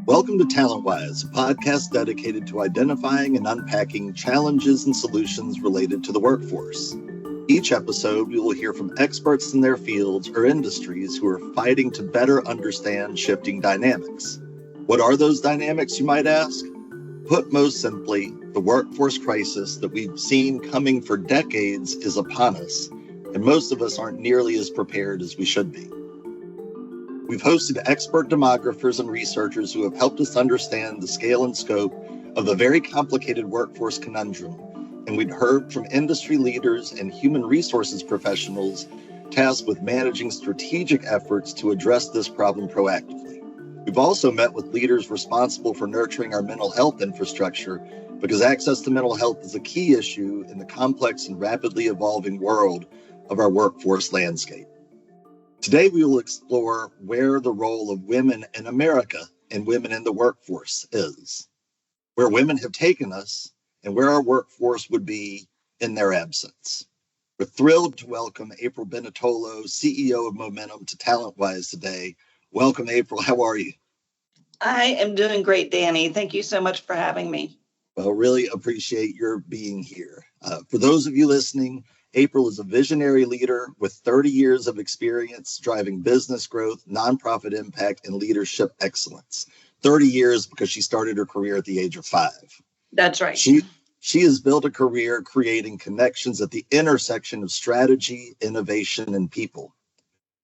Welcome to TalentWise, a podcast dedicated to identifying and unpacking challenges and solutions related to the workforce. Each episode, we will hear from experts in their fields or industries who are fighting to better understand shifting dynamics. What are those dynamics, you might ask? Put most simply, the workforce crisis that we've seen coming for decades is upon us, and most of us aren't nearly as prepared as we should be. We've hosted expert demographers and researchers who have helped us understand the scale and scope of the very complicated workforce conundrum, and we've heard from industry leaders and human resources professionals tasked with managing strategic efforts to address this problem proactively. We've also met with leaders responsible for nurturing our mental health infrastructure, because access to mental health is a key issue in the complex and rapidly evolving world of our workforce landscape. Today, we will explore where the role of women in America and women in the workforce is, where women have taken us, and where our workforce would be in their absence. We're thrilled to welcome April Benetollo, CEO of Momentum, to TalentWise today. Welcome, April. How are you? I am doing great, Danny. Thank you so much for having me. Well, really appreciate your being here. For those of you listening, April is a visionary leader with 30 years of experience driving business growth, nonprofit impact, and leadership excellence. 30 years because she started her career at the age of 5. That's right. She has built a career creating connections at the intersection of strategy, innovation, and people.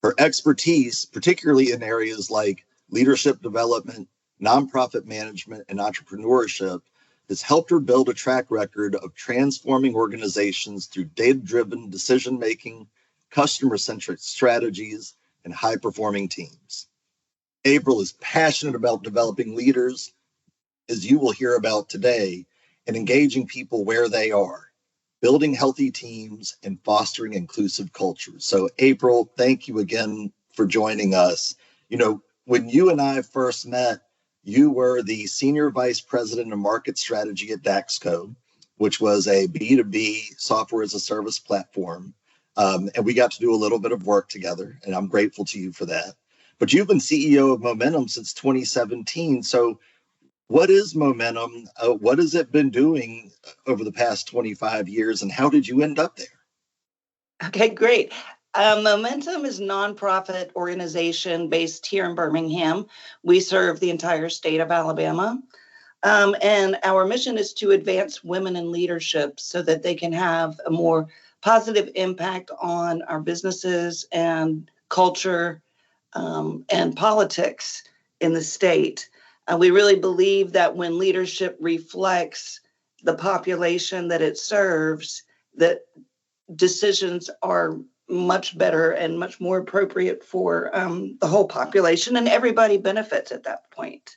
Her expertise, particularly in areas like leadership development, nonprofit management, and entrepreneurship, has helped her build a track record of transforming organizations through data-driven decision-making, customer-centric strategies, and high-performing teams. April is passionate about developing leaders, as you will hear about today, and engaging people where they are, building healthy teams, and fostering inclusive cultures. So, April, thank you again for joining us. You know, when you and I first met, you were the Senior Vice President of Market Strategy at Daxco, which was a B2B software as a service platform. And we got to do a little bit of work together, and I'm grateful to you for that. But you've been CEO of Momentum since 2017. So what is Momentum? What has it been doing over the past 25 years, and how did you end up there? Okay, great. Momentum is a nonprofit organization based here in Birmingham. We serve the entire state of Alabama. And our mission is to advance women in leadership so that they can have a more positive impact on our businesses and culture and politics in the state. We really believe that when leadership reflects the population that it serves, that decisions are much better and much more appropriate for the whole population, and everybody benefits at that point.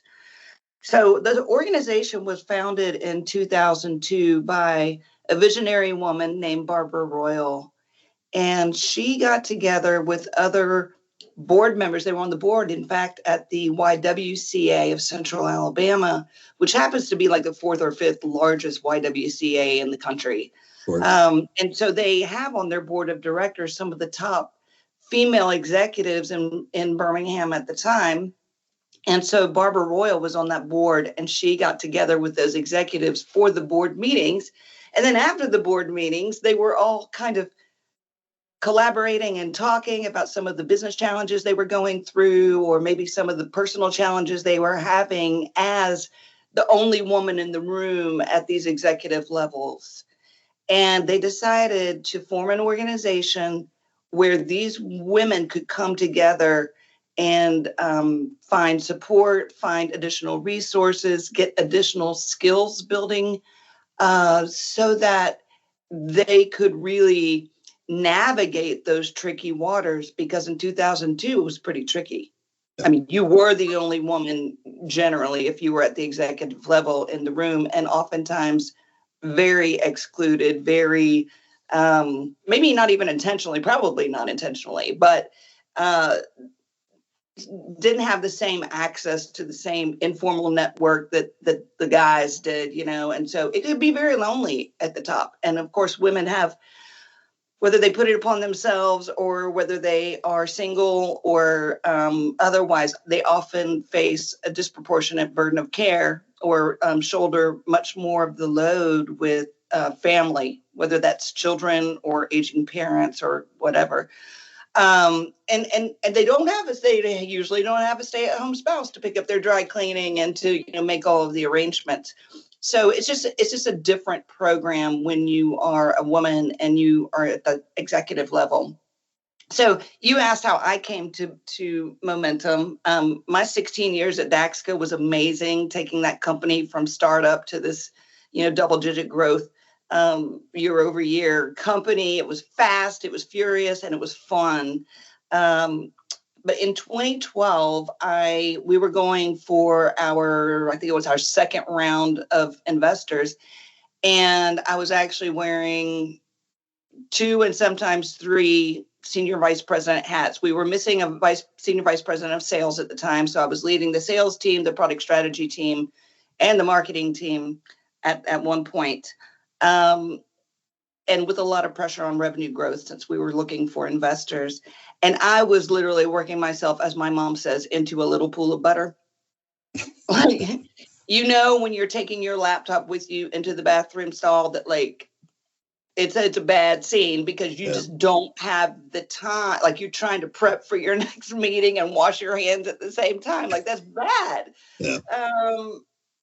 So the organization was founded in 2002 by a visionary woman named Barbara Royal, and she got together with other board members. They were on the board, in fact, at the YWCA of Central Alabama, which happens to be like the 4th or 5th largest YWCA in the country. And so they have on their board of directors some of the top female executives in Birmingham at the time. And so Barbara Royal was on that board, and she got together with those executives for the board meetings. And then after the board meetings, they were all kind of collaborating and talking about some of the business challenges they were going through, or maybe some of the personal challenges they were having as the only woman in the room at these executive levels. And they decided to form an organization where these women could come together and find support, find additional resources, get additional skills building so that they could really navigate those tricky waters, because in 2002, it was pretty tricky. I mean, you were the only woman generally if you were at the executive level in the room, and oftentimes very excluded, very, maybe not even intentionally, probably not intentionally, but didn't have the same access to the same informal network that the guys did, you know, and so it could be very lonely at the top. And of course, women have whether they put it upon themselves or whether they are single or otherwise, they often face a disproportionate burden of care or shoulder much more of the load with family, whether that's children or aging parents or whatever. And they don't have they usually don't have a stay-at-home spouse to pick up their dry cleaning and to make all of the arrangements. So it's just a different program when you are a woman and you are at the executive level. So you asked how I came to Momentum. My 16 years at Daxco was amazing, taking that company from startup to this, double-digit growth year over year company. It was fast, it was furious, and it was fun. But in 2012, we were going for I think it was our second round of investors, and I was actually wearing 2 and sometimes 3 senior vice president hats. We were missing a senior vice president of sales at the time, so I was leading the sales team, the product strategy team, and the marketing team at one point. And with a lot of pressure on revenue growth since we were looking for investors. And I was literally working myself, as my mom says, into a little pool of butter. Like, when you're taking your laptop with you into the bathroom stall that it's a bad scene because you just don't have the time. Like, you're trying to prep for your next meeting and wash your hands at the same time. Like, that's bad. Yeah.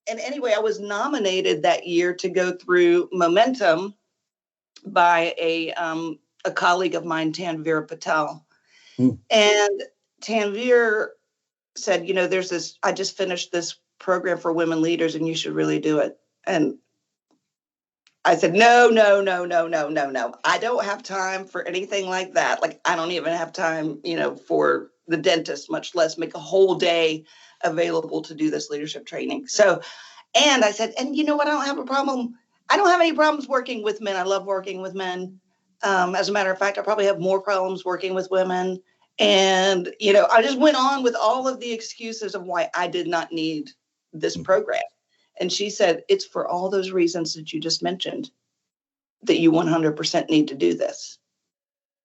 And anyway, I was nominated that year to go through Momentum by a colleague of mine, April Benetollo. And Tanvir said, there's this, I just finished this program for women leaders and you should really do it. And I said, no. I don't have time for anything like that. Like, I don't even have time, for the dentist, much less make a whole day available to do this leadership training. So, and I said, and you know what? I don't have a problem. I don't have any problems working with men. I love working with men. As a matter of fact, I probably have more problems working with women. And, I just went on with all of the excuses of why I did not need this program. And she said, it's for all those reasons that you just mentioned that you 100% need to do this.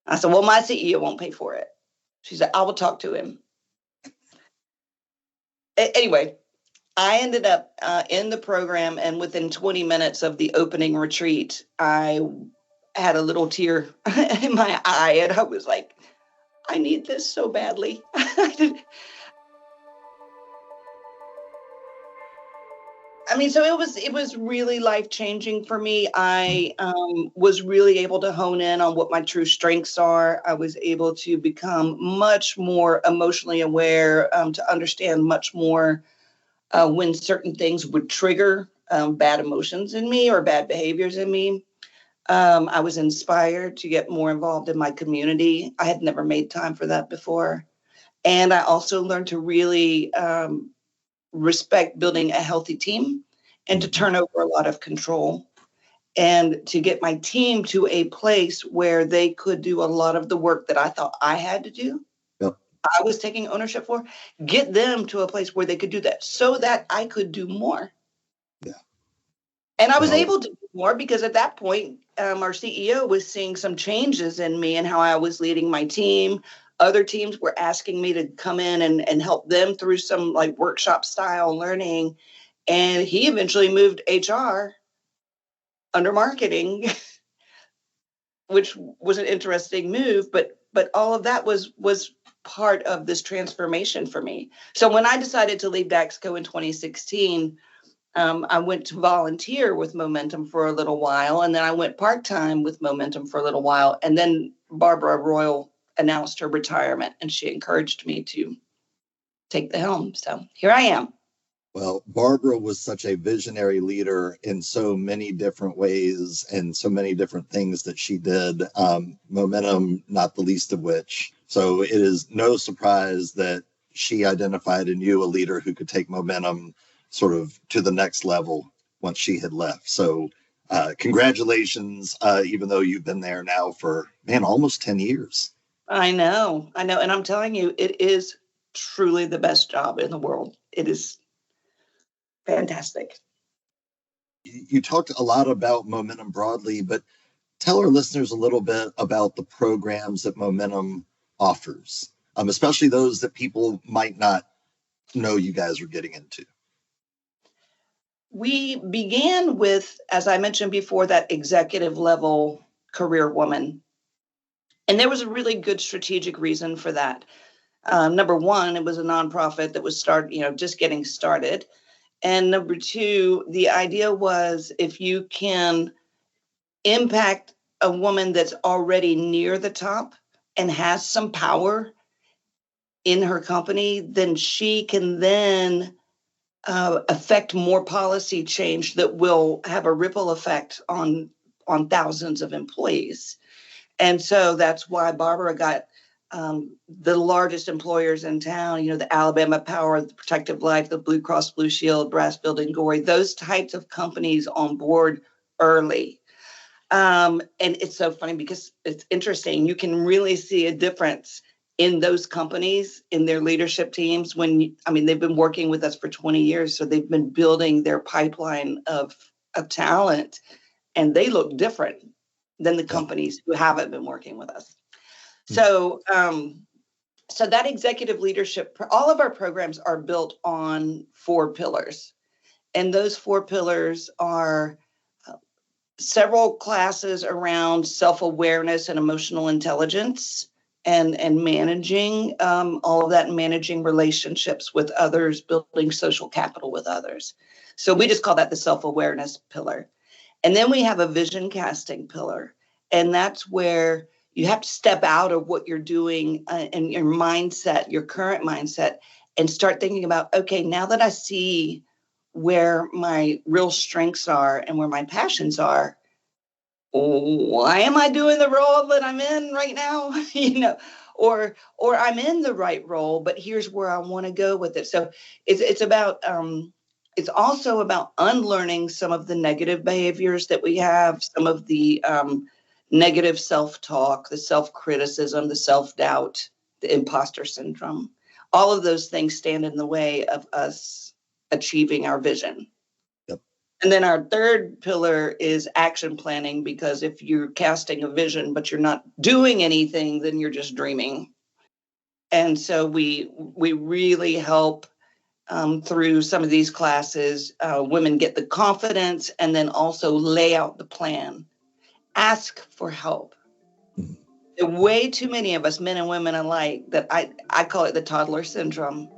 I said, well, my CEO won't pay for it. She said, I will talk to him. Anyway, I ended up in the program, and within 20 minutes of the opening retreat, I had a little tear in my eye, and I was like, I need this so badly. So it was really life-changing for me. I was really able to hone in on what my true strengths are. I was able to become much more emotionally aware, to understand much more when certain things would trigger bad emotions in me or bad behaviors in me. I was inspired to get more involved in my community. I had never made time for that before. And I also learned to really respect building a healthy team and to turn over a lot of control and to get my team to a place where they could do a lot of the work that I thought I had to do. Yep. I was taking ownership for, get them to a place where they could do that so that I could do more. Yeah. And I was able to do more because at that point, our CEO was seeing some changes in me and how I was leading my team. Other teams were asking me to come in and help them through some workshop style learning. And he eventually moved HR under marketing, which was an interesting move, but all of that was part of this transformation for me. So when I decided to leave Daxco in 2016, I went to volunteer with Momentum for a little while, and then I went part-time with Momentum for a little while, and then Barbara Royal announced her retirement, and she encouraged me to take the helm. So here I am. Well, Barbara was such a visionary leader in so many different ways and so many different things that she did, Momentum not the least of which. So it is no surprise that she identified in you a leader who could take Momentum sort of to the next level once she had left. So congratulations, even though you've been there now for, almost 10 years. I know. And I'm telling you, it is truly the best job in the world. It is fantastic. You talked a lot about Momentum broadly, but Tell our listeners a little bit about the programs that Momentum offers, especially those that people might not know you guys are getting into. We began with, as I mentioned before, that executive level career woman. And there was a really good strategic reason for that. Number one, it was a nonprofit that was just getting started. And number two, the idea was if you can impact a woman that's already near the top and has some power in her company, then she can then affect more policy change that will have a ripple effect on thousands of employees. And so that's why Barbara got the largest employers in town, the Alabama Power, the Protective Life, the Blue Cross Blue Shield, Brass Building Gory, those types of companies on board early. And it's so funny because it's interesting. You can really see a difference in those companies, in their leadership teams, they've been working with us for 20 years. So they've been building their pipeline of talent, and they look different than the companies who haven't been working with us. So, so that executive leadership, all of our programs are built on 4 pillars. And those 4 pillars are several classes around self-awareness and emotional intelligence, and managing all of that, and managing relationships with others, building social capital with others. So we just call that the self-awareness pillar. And then we have a vision casting pillar. And that's where you have to step out of what you're doing and your mindset, your current mindset, and start thinking about, okay, now that I see where my real strengths are and where my passions are, why am I doing the role that I'm in right now? Or I'm in the right role, but here's where I want to go with it. So it's about it's also about unlearning some of the negative behaviors that we have, some of the negative self-talk, the self-criticism, the self-doubt, the imposter syndrome. All of those things stand in the way of us achieving our vision. And then our third pillar is action planning, because if you're casting a vision, but you're not doing anything, then you're just dreaming. And so we really help through some of these classes, women get the confidence and then also lay out the plan. Ask for help. There are way too many of us, men and women alike, that I call it the toddler syndrome,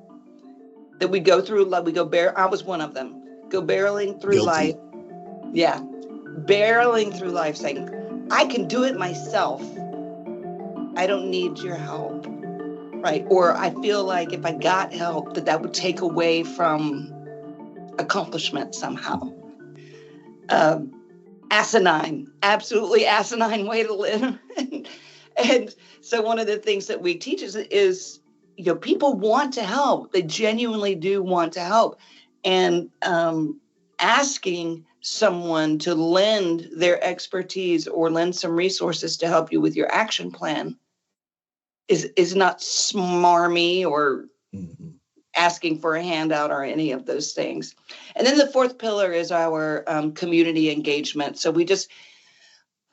that we go through, I was one of them. Go barreling through life. Yeah. Barreling through life saying, I can do it myself. I don't need your help. Right. Or I feel like if I got help, that would take away from accomplishment somehow. Asinine, absolutely asinine way to live. And so one of the things that we teach is, people want to help. They genuinely do want to help. And asking someone to lend their expertise or lend some resources to help you with your action plan is not smarmy or asking for a handout or any of those things. And then the fourth pillar is our community engagement. So we just,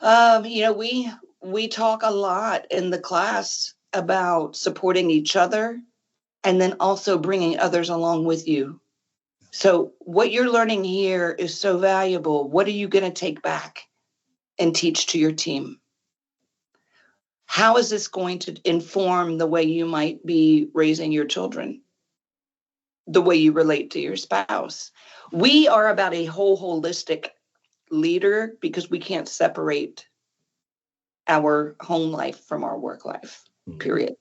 we talk a lot in the class about supporting each other and then also bringing others along with you. So what you're learning here is so valuable. What are you going to take back and teach to your team? How is this going to inform the way you might be raising your children, the way you relate to your spouse? We are about a whole holistic leader because we can't separate our home life from our work life, period.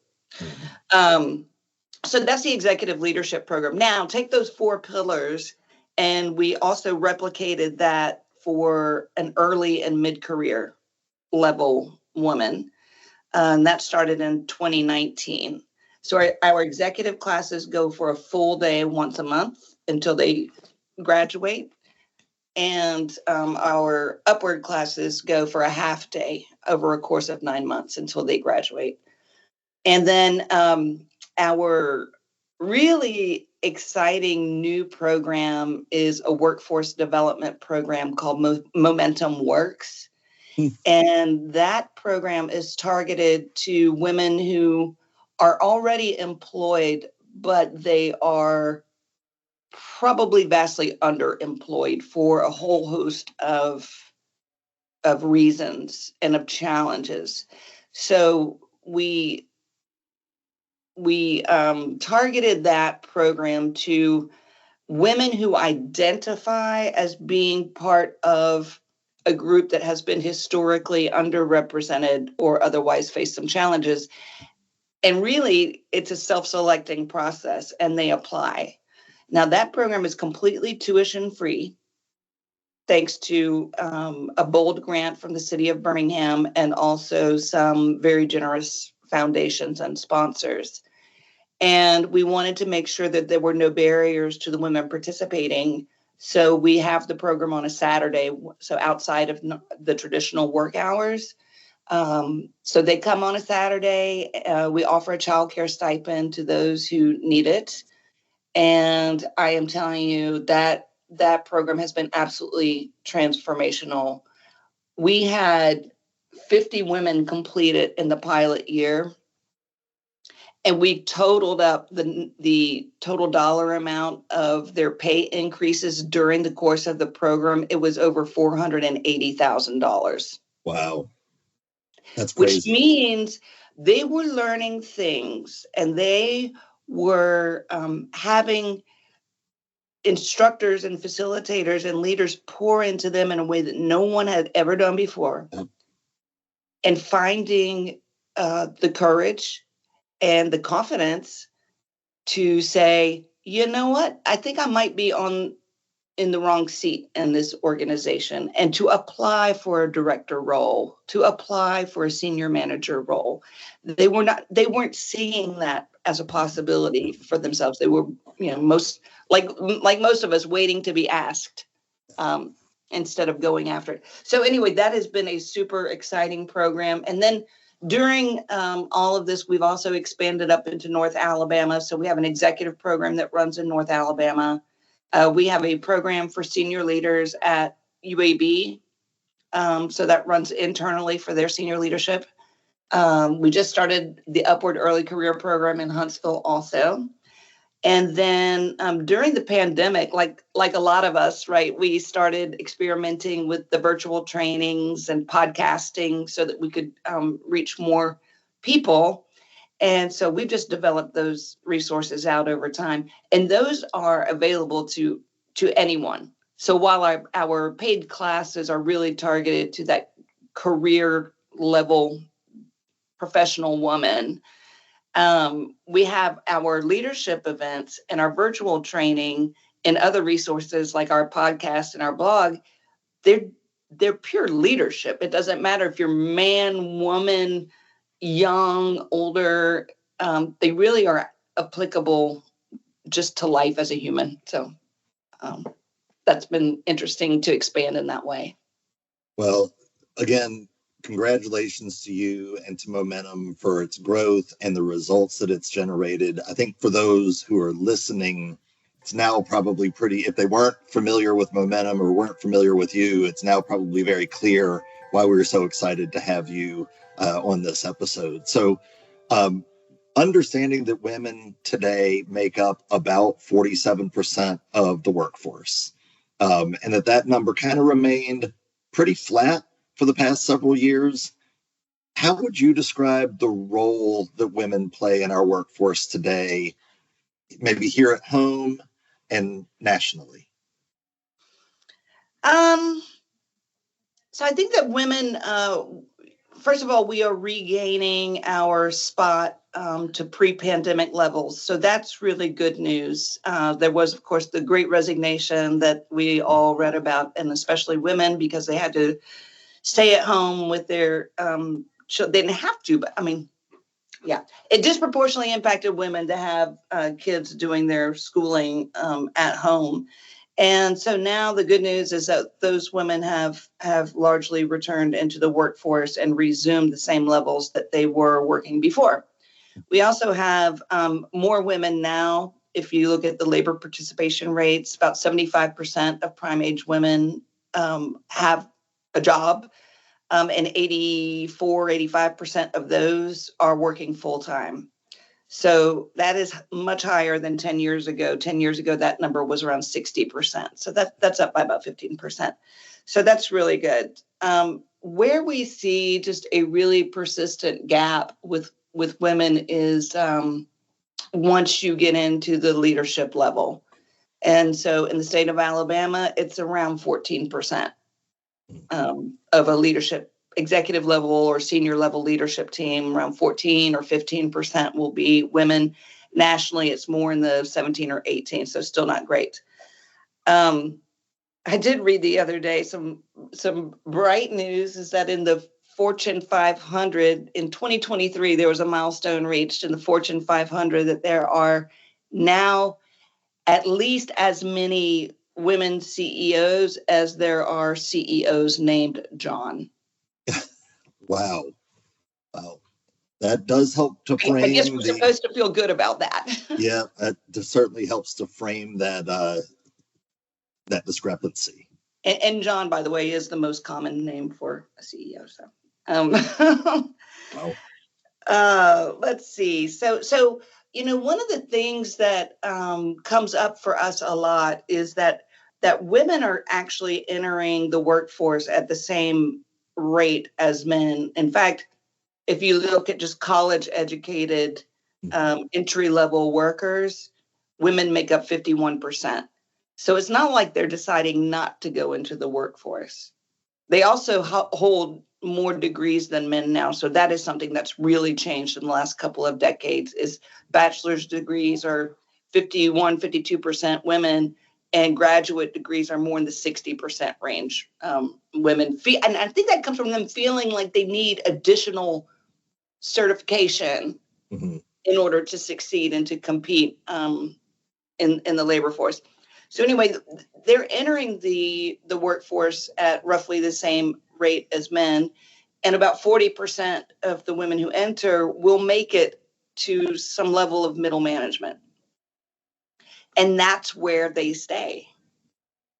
So that's the executive leadership program. Now, take those 4 pillars, and we also replicated that for an early and mid-career level woman. And that started in 2019. So our executive classes go for a full day once a month until they graduate. And our upward classes go for a half day over a course of 9 months until they graduate. And then our really exciting new program is a workforce development program called Momentum Works. And that program is targeted to women who are already employed, but they are probably vastly underemployed for a whole host of reasons and of challenges. So we targeted that program to women who identify as being part of a group that has been historically underrepresented or otherwise faced some challenges. And really, it's a self-selecting process, and they apply. Now, that program is completely tuition free, thanks to a bold grant from the city of Birmingham and also some very generous foundations and sponsors. And we wanted to make sure that there were no barriers to the women participating. So we have the program on a Saturday, so outside of the traditional work hours. So they come on a Saturday. We offer a childcare stipend to those who need it. And I am telling you that that program has been absolutely transformational. We had 50 women complete it in the pilot year. And we totaled up the total dollar amount of their pay increases during the course of the program. It was over $480,000. Wow. That's Which crazy. means they were learning things, and they were having instructors and facilitators and leaders pour into them in a way that no one had ever done before. Yep. And finding the courage and the confidence to say, you know what, I think I might be in the wrong seat in this organization, and to apply for a director role, to apply for a senior manager role. They weren't seeing that as a possibility for themselves. They were, most like most of us, waiting to be asked instead of going after it. So anyway, that has been a super exciting program. And then during all of this, we've also expanded up into North Alabama. So we have an executive program that runs in North Alabama. We have a program for senior leaders at UAB. So that runs internally for their senior leadership. We just started the Upward Early Career Program in Huntsville also. And then during the pandemic, like a lot of us, right, we started experimenting with the virtual trainings and podcasting so that we could reach more people. And so we've just developed those resources out over time. And those are available to anyone. So while our paid classes are really targeted to that career level professional woman, we have our leadership events and our virtual training and other resources like our podcast and our blog. They're pure leadership. It doesn't matter if you're man, woman, young, older. They really are applicable just to life as a human. So that's been interesting to expand in that way. Well, again, congratulations to you and to Momentum for its growth and the results that it's generated. I think for those who are listening, it's now probably if they weren't familiar with Momentum or weren't familiar with you, it's now probably very clear why we were so excited to have you on this episode. So understanding that women today make up about 47% of the workforce, and that number kind of remained pretty flat for the past several years. How would you describe the role that women play in our workforce today, maybe here at home and nationally? So I think that women, first of all, we are regaining our spot to pre-pandemic levels. So that's really good news. There was, of course, the Great Resignation that we all read about, and especially women, because they had to stay at home with their children. They didn't have to, but I mean, yeah, it disproportionately impacted women to have kids doing their schooling at home. And so now the good news is that those women have largely returned into the workforce and resumed the same levels that they were working before. We also have more women now. If you look at the labor participation rates, about 75% of prime age women have a job. And 85% of those are working full time. So that is much higher than 10 years ago. 10 years ago, that number was around 60%. So that's up by about 15%. So that's really good. Where we see just a really persistent gap with women is once you get into the leadership level. And so in the state of Alabama, it's around 14% of a leadership executive level or senior level leadership team. Around 14 or 15% will be women. Nationally, it's more in the 17 or 18, so still not great. I did read the other day some bright news is that in the Fortune 500 in 2023, there was a milestone reached in the Fortune 500 that there are now at least as many women CEOs as there are CEOs named John. Wow. Wow. That does help to frame. I guess we're supposed to feel good about that. Yeah, that certainly helps to frame that that discrepancy. And John, by the way, is the most common name for a CEO. So, Wow. Let's see. So one of the things that comes up for us a lot is that women are actually entering the workforce at the same rate as men. In fact, if you look at just college educated entry level workers, women make up 51%. So it's not like they're deciding not to go into the workforce. They also hold more degrees than men now. So that is something that's really changed in the last couple of decades is bachelor's degrees are 51, 52% women, and graduate degrees are more in the 60% range. Women feel, and I think that comes from them feeling like they need additional certification in order to succeed and to compete in the labor force. So anyway, they're entering the workforce at roughly the same rate as men, and about 40% of the women who enter will make it to some level of middle management. And that's where they stay.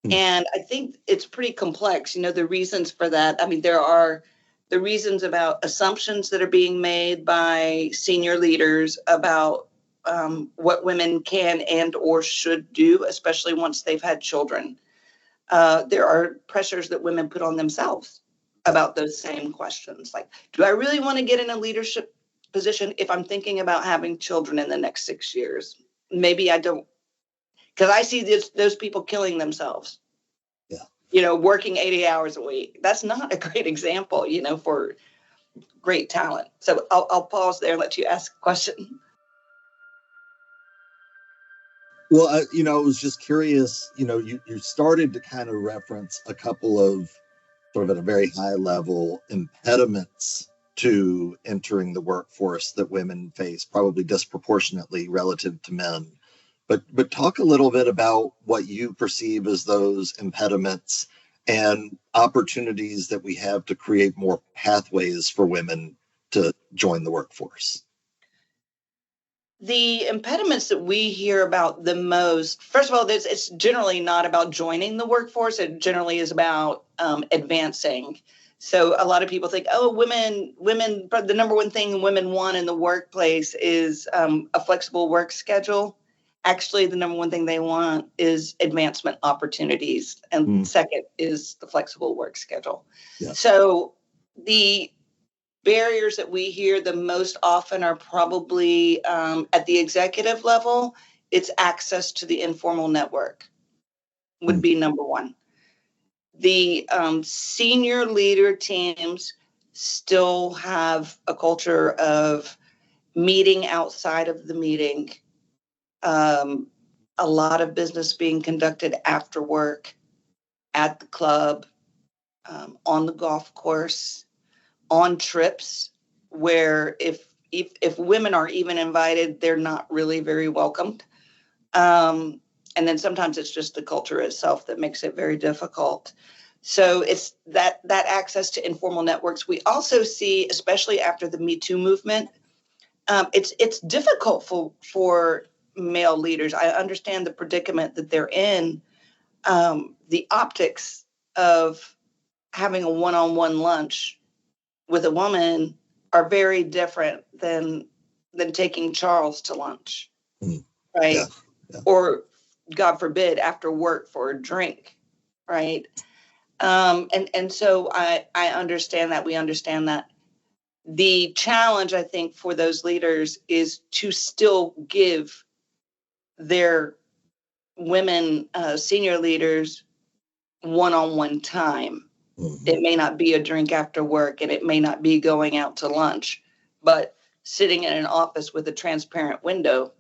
And I think it's pretty complex, the reasons for that. I mean, there are the reasons about assumptions that are being made by senior leaders about what women can and or should do, especially once they've had children. There are pressures that women put on themselves about those same questions. Like, do I really want to get in a leadership position if I'm thinking about having children in the next 6 years? Maybe I don't, because I see those people killing themselves. Yeah. Working 80 hours a week. That's not a great example, for great talent. So I'll pause there and let you ask a question. Well, I was just curious, you started to kind of reference a couple of sort of at a very high level impediments to entering the workforce that women face, probably disproportionately relative to men. But talk a little bit about what you perceive as those impediments and opportunities that we have to create more pathways for women to join the workforce. The impediments that we hear about the most, first of all, it's generally not about joining the workforce. It generally is about advancing. So a lot of people think, women, the number one thing women want in the workplace is a flexible work schedule. Actually, the number one thing they want is advancement opportunities. And second is the flexible work schedule. Yeah. So the barriers that we hear the most often are probably at the executive level. It's access to the informal network would be number one. The senior leader teams still have a culture of meeting outside of the meeting. A lot of business being conducted after work, at the club, on the golf course, on trips where if women are even invited, they're not really very welcomed. And then sometimes it's just the culture itself that makes it very difficult. So it's that access to informal networks. We also see, especially after the Me Too movement, it's difficult for male leaders. I understand the predicament that they're in. The optics of having a one-on-one lunch with a woman are very different than taking Charles to lunch, right? Yeah. Yeah. Or God forbid, after work for a drink, right? And so I understand that. We understand that. The challenge, I think, for those leaders is to still give their women senior leaders one-on-one time. It may not be a drink after work, and it may not be going out to lunch, but sitting in an office with a transparent window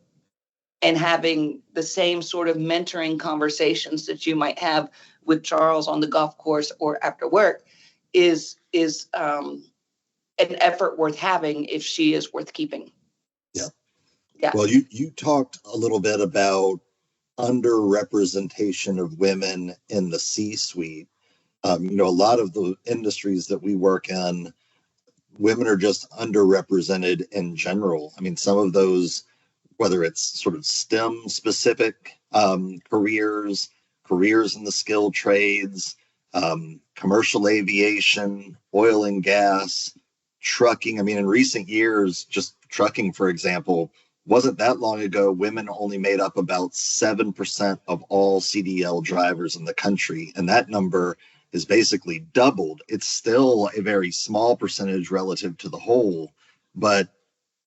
and having the same sort of mentoring conversations that you might have with Charles on the golf course or after work is an effort worth having if she is worth keeping. Yeah. Yeah. Well, you talked a little bit about underrepresentation of women in the C-suite. A lot of the industries that we work in, women are just underrepresented in general. I mean, some of those, whether it's sort of STEM specific careers in the skilled trades, commercial aviation, oil and gas, trucking. I mean, in recent years, just trucking, for example, wasn't that long ago, women only made up about 7% of all CDL drivers in the country. And that number is basically doubled. It's still a very small percentage relative to the whole, but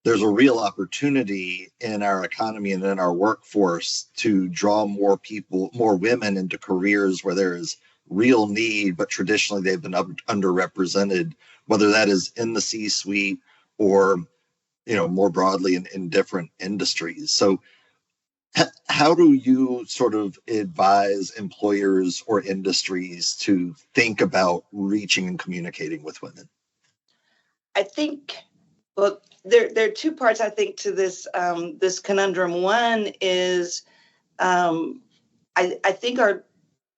there's a real opportunity in our economy and in our workforce to draw more people, more women into careers where there is real need, but traditionally they've been underrepresented, whether that is in the C-suite or, more broadly in different industries. So how do you sort of advise employers or industries to think about reaching and communicating with women? I think, well, there are two parts, I think, to this this conundrum. One is I think our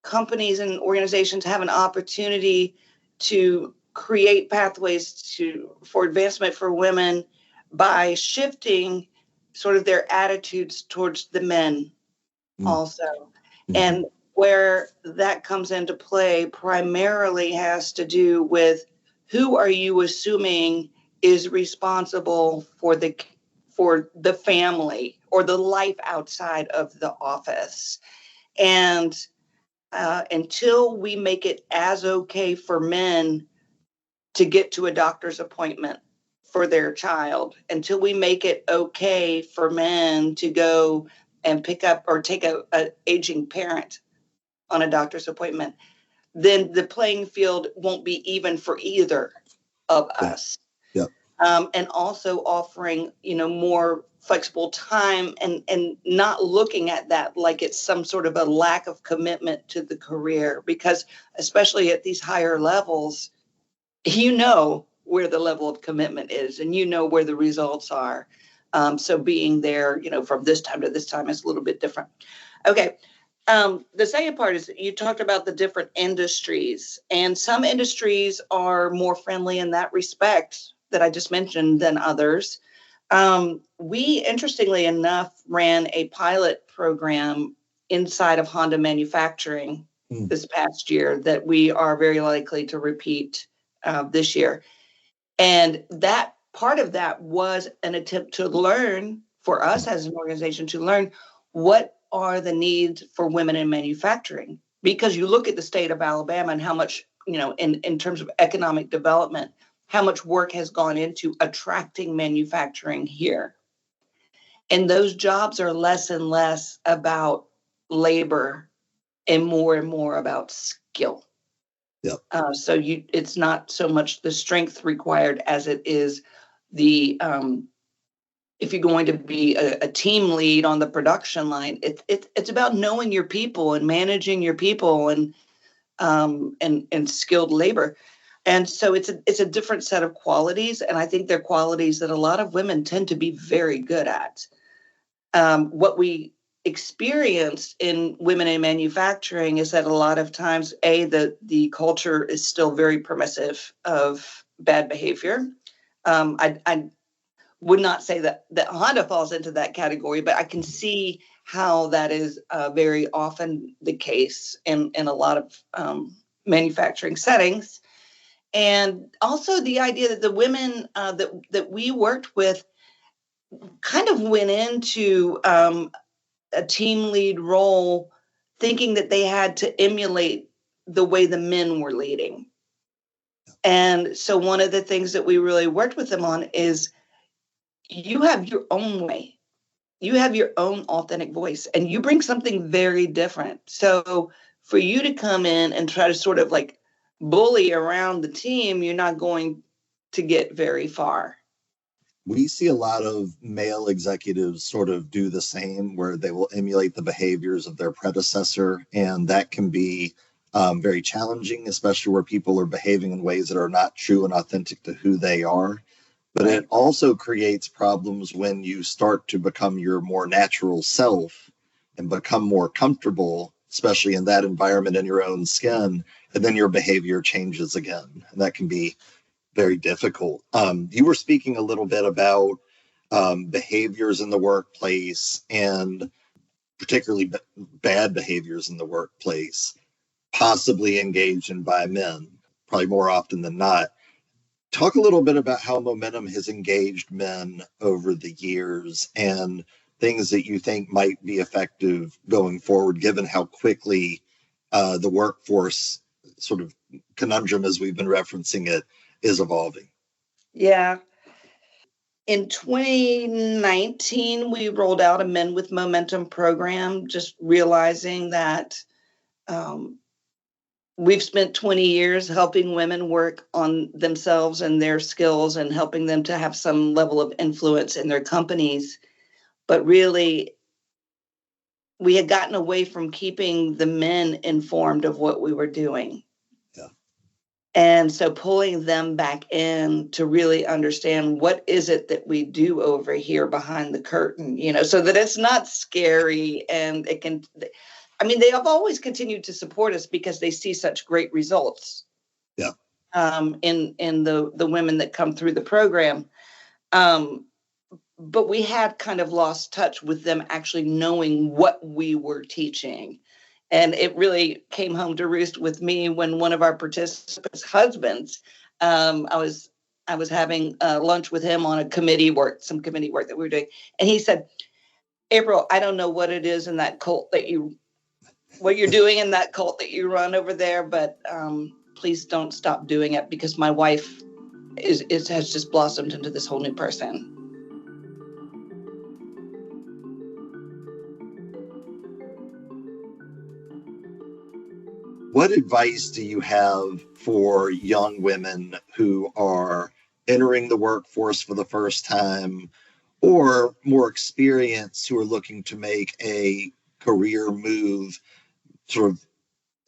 companies and organizations have an opportunity to create pathways for advancement for women by shifting sort of their attitudes towards the men also. And where that comes into play primarily has to do with who are you assuming is responsible for the family or the life outside of the office. And until we make it as okay for men to get to a doctor's appointment for their child, until we make it okay for men to go and pick up or take a aging parent on a doctor's appointment, then the playing field won't be even for either of us. Yeah. And also offering, more flexible time and not looking at that like it's some sort of a lack of commitment to the career, because especially at these higher levels, where the level of commitment is and where the results are. So being there, from this time to this time is a little bit different. Okay. The second part is you talked about the different industries, and some industries are more friendly in that respect that I just mentioned than others. We, interestingly enough, ran a pilot program inside of Honda Manufacturing this past year that we are very likely to repeat this year. And that part of that was an attempt to learn, for us as an organization, to learn what are the needs for women in manufacturing. Because you look at the state of Alabama and how much, in terms of economic development, how much work has gone into attracting manufacturing here. And those jobs are less and less about labor and more about skill. Yep. So it's not so much the strength required as it is the if you're going to be a team lead on the production line, it's about knowing your people and managing your people and skilled labor. And so it's a different set of qualities, and I think they're qualities that a lot of women tend to be very good at. What we experienced in women in manufacturing is that a lot of times, the culture is still very permissive of bad behavior. I would not say that Honda falls into that category, but I can see how that is very often the case in a lot of manufacturing settings. And also the idea that the women that we worked with kind of went into a team lead role thinking that they had to emulate the way the men were leading. And so one of the things that we really worked with them on is you have your own way. You have your own authentic voice and you bring something very different. So for you to come in and try to sort of like bully around the team, you're not going to get very far. We see a lot of male executives sort of do the same, where they will emulate the behaviors of their predecessor. And that can be very challenging, especially where people are behaving in ways that are not true and authentic to who they are. But it also creates problems when you start to become your more natural self and become more comfortable, especially in that environment in your own skin. And then your behavior changes again. And that can be very difficult. You were speaking a little bit about behaviors in the workplace, and particularly bad behaviors in the workplace, possibly engaged in by men, probably more often than not. Talk a little bit about how Momentum has engaged men over the years and things that you think might be effective going forward, given how quickly the workforce sort of conundrum, as we've been referencing it, is evolving. Yeah. In 2019, we rolled out a Men with Momentum program, just realizing that we've spent 20 years helping women work on themselves and their skills and helping them to have some level of influence in their companies. But really, we had gotten away from keeping the men informed of what we were doing. Yeah. And so pulling them back in to really understand what is it that we do over here behind the curtain, so that it's not scary and it can, they have always continued to support us because they see such great results. Yeah. In the women that come through the program. But we had kind of lost touch with them actually knowing what we were teaching. And it really came home to roost with me when one of our participants' husbands, I was having lunch with him on some committee work that we were doing. And he said, April, I don't know what it is in that cult what you're doing in that cult that you run over there, but please don't stop doing it because my wife has just blossomed into this whole new person. What advice do you have for young women who are entering the workforce for the first time, or more experienced who are looking to make a career move sort of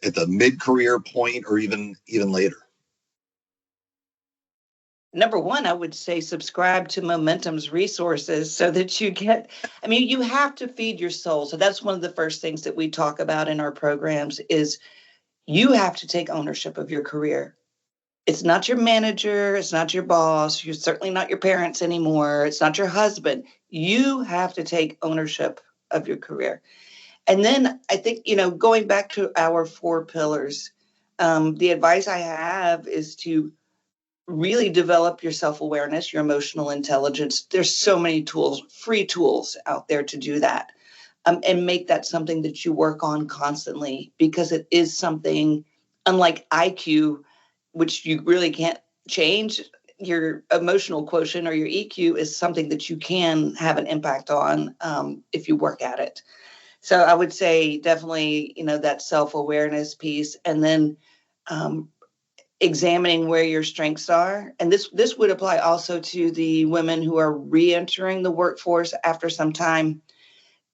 at the mid-career point or even later? Number one, I would say subscribe to Momentum's resources so that you have to feed your soul. So that's one of the first things that we talk about in our programs is you have to take ownership of your career. It's not your manager. It's not your boss. You're certainly not your parents anymore. It's not your husband. You have to take ownership of your career. And then I think, going back to our 4 pillars, the advice I have is to really develop your self-awareness, your emotional intelligence. There's so many tools, free tools out there to do that. And make that something that you work on constantly, because it is something, unlike IQ, which you really can't change. Your emotional quotient or your EQ is something that you can have an impact on if you work at it. So I would say definitely, that self-awareness piece, and then examining where your strengths are. And this would apply also to the women who are re-entering the workforce after some time,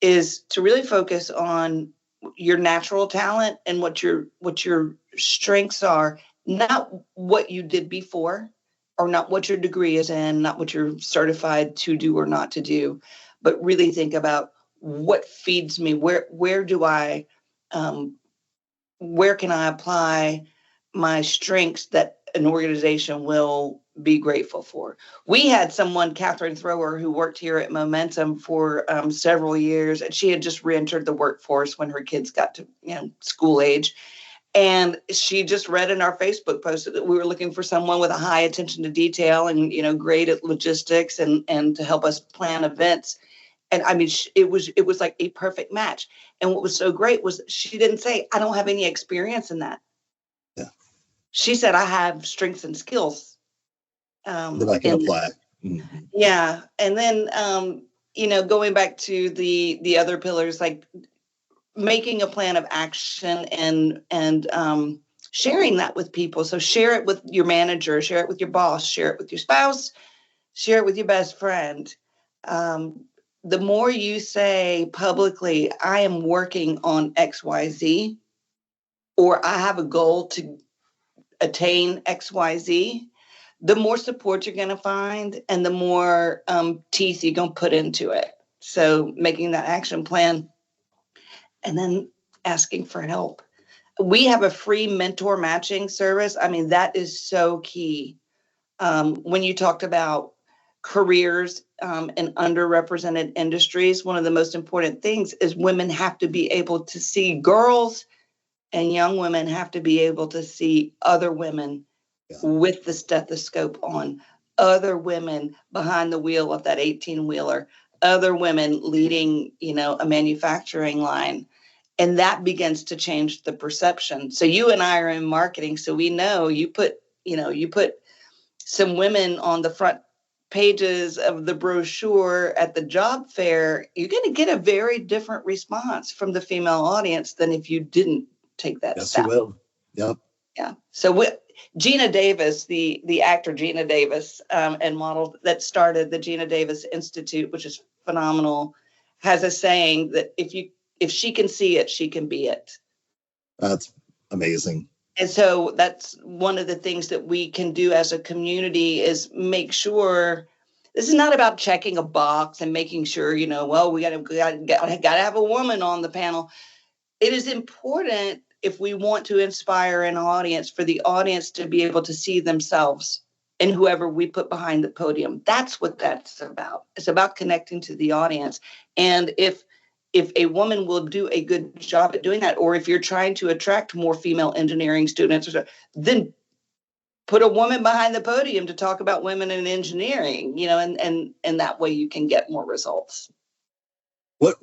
is to really focus on your natural talent and what your strengths are, not what you did before, or not what your degree is in, not what you're certified to do or not to do, but really think about what feeds me, where do I where can I apply my strengths that an organization will be grateful for. We had someone, Catherine Thrower, who worked here at Momentum for several years, and she had just re-entered the workforce when her kids got to school age. And she just read in our Facebook post that we were looking for someone with a high attention to detail and, great at logistics and to help us plan events. And I mean, it was like a perfect match. And what was so great was she didn't say, I don't have any experience in that. Yeah. She said, I have strengths and skills. That I can apply. Mm-hmm. Yeah. And then, going back to the other pillars, like making a plan of action and sharing that with people. So share it with your manager, share it with your boss, share it with your spouse, share it with your best friend. The more you say publicly, I am working on XYZ, or I have a goal to attain XYZ, the more support you're going to find and the more teeth you're going to put into it. So making that action plan and then asking for help. We have a free mentor matching service. I mean, that is so key. When you talked about careers in underrepresented industries, one of the most important things is women have to be able to see girls, and young women have to be able to see other women with the stethoscope on, other women behind the wheel of that 18-wheeler, other women leading, a manufacturing line. And that begins to change the perception. So you and I are in marketing, so we know you put some women on the front pages of the brochure at the job fair, you're going to get a very different response from the female audience than if you didn't take that step. Yes, you will. Yep. Yeah. So Gina Davis, the actor Gina Davis, and model that started the Gina Davis Institute, which is phenomenal, has a saying that if she can see it, she can be it. That's amazing. And so that's one of the things that we can do as a community is make sure this is not about checking a box and making sure, well, we got to have a woman on the panel. It is important if we want to inspire an audience for the audience to be able to see themselves in whoever we put behind the podium. That's what that's about. It's about connecting to the audience. And if a woman will do a good job at doing that, or if you're trying to attract more female engineering students, then put a woman behind the podium to talk about women in engineering, and that way you can get more results. What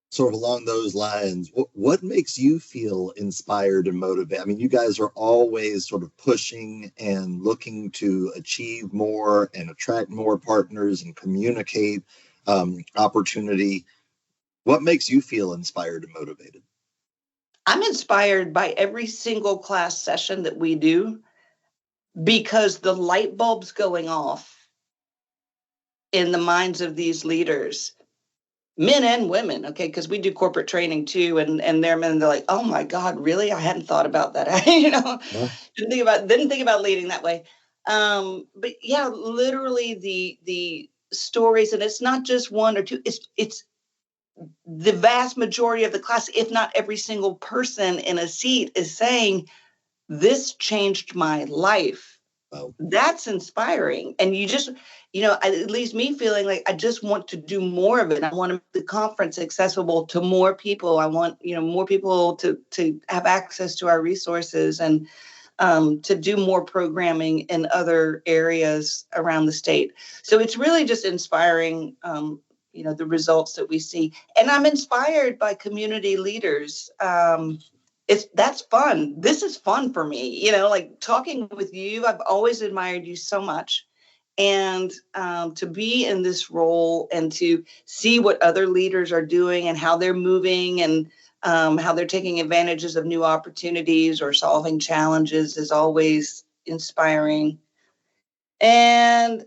sort of along those lines, what makes you feel inspired and motivated? I mean, you guys are always sort of pushing and looking to achieve more and attract more partners and communicate opportunity. What makes you feel inspired and motivated? I'm inspired by every single class session that we do because the light bulbs going off in the minds of these leaders, men and women, okay, because we do corporate training too, and they're like, oh my God, really? I hadn't thought about that. Yeah. Didn't think about leading that way. But yeah, literally the stories, and it's not just one or two, it's the vast majority of the class, if not every single person in a seat, is saying, this changed my life. Wow. That's inspiring. And you just, it leaves me feeling like I just want to do more of it. I want to make the conference accessible to more people. I want, more people to have access to our resources and to do more programming in other areas around the state. So it's really just inspiring, the results that we see. And I'm inspired by community leaders. That's fun. This is fun for me, like talking with you. I've always admired you so much. And to be in this role and to see what other leaders are doing and how they're moving and how they're taking advantages of new opportunities or solving challenges is always inspiring. And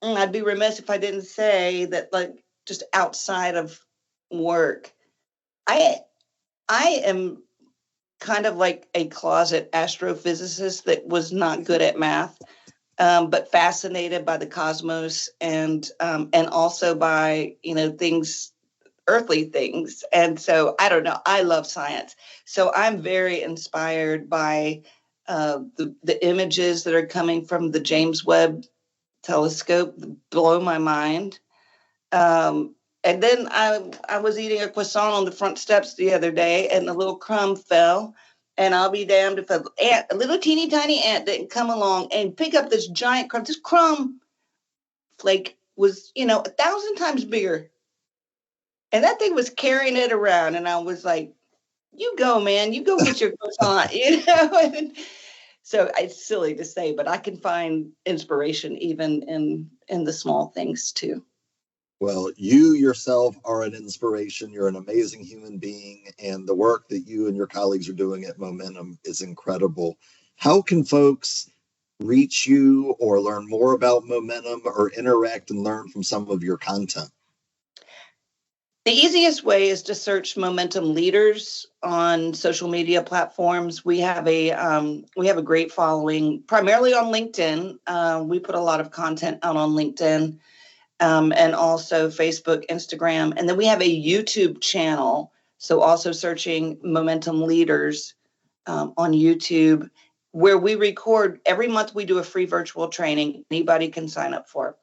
I'd be remiss if I didn't say that, like, just outside of work, I am kind of like a closet astrophysicist that was not good at math, but fascinated by the cosmos and also by, things, earthly things. And so I don't know, I love science. So I'm very inspired by the images that are coming from the James Webb telescope, blow my mind. And then I was eating a croissant on the front steps the other day and a little crumb fell And I'll be damned if a little teeny tiny ant didn't come along and pick up this giant crumb. This crumb flake was, 1,000 times bigger. And that thing was carrying it around. And I was like, you go, man, you go get your croissant, And so it's silly to say, but I can find inspiration even in the small things too. Well, you yourself are an inspiration. You're an amazing human being, and the work that you and your colleagues are doing at Momentum is incredible. How can folks reach you or learn more about Momentum or interact and learn from some of your content? The easiest way is to search Momentum Leaders on social media platforms. We have a great following, primarily on LinkedIn. We put a lot of content out on LinkedIn. And also Facebook, Instagram. And then we have a YouTube channel. So also searching Momentum Leaders on YouTube, where we record every month. We do a free virtual training. Anybody can sign up for.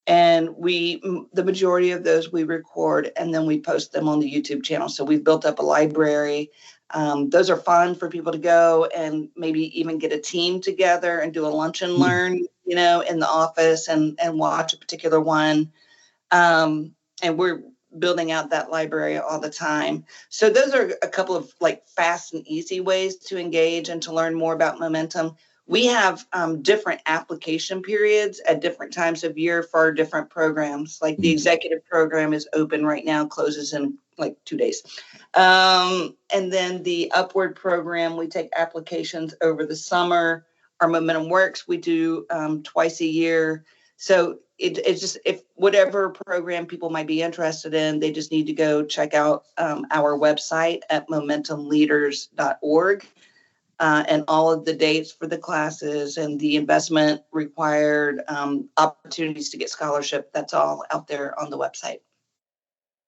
And the majority of those we record and then we post them on the YouTube channel. So we've built up a library. Those are fun for people to go and maybe even get a team together and do a lunch and learn, in the office and watch a particular one. And we're building out that library all the time. So those are a couple of fast and easy ways to engage and to learn more about Momentum. We have different application periods at different times of year for our different programs. Like the executive program is open right now, closes in 2 days. And then the Upward program, we take applications over the summer. Our Momentum Works, we do twice a year. So it's just, if whatever program people might be interested in, they just need to go check out our website at momentumleaders.org. And all of the dates for the classes and the investment required, opportunities to get scholarship. That's all out there on the website.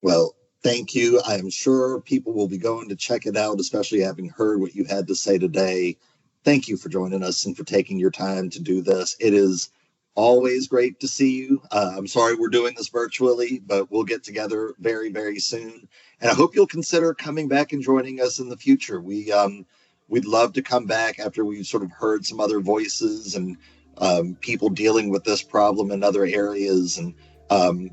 Well, thank you. I am sure people will be going to check it out, especially having heard what you had to say today. Thank you for joining us and for taking your time to do this. It is always great to see you. I'm sorry we're doing this virtually, but we'll get together very, very soon. And I hope you'll consider coming back and joining us in the future. We'd love to come back after we've sort of heard some other voices and people dealing with this problem in other areas, and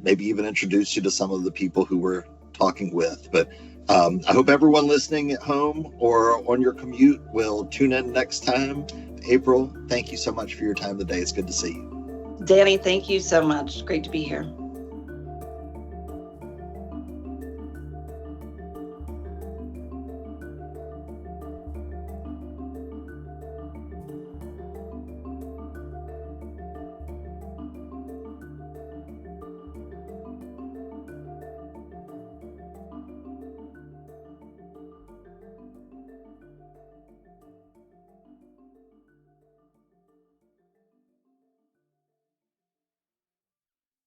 maybe even introduce you to some of the people who we're talking with. But I hope everyone listening at home or on your commute will tune in next time. April, thank you so much for your time today. It's good to see you. Danny, thank you so much. Great to be here.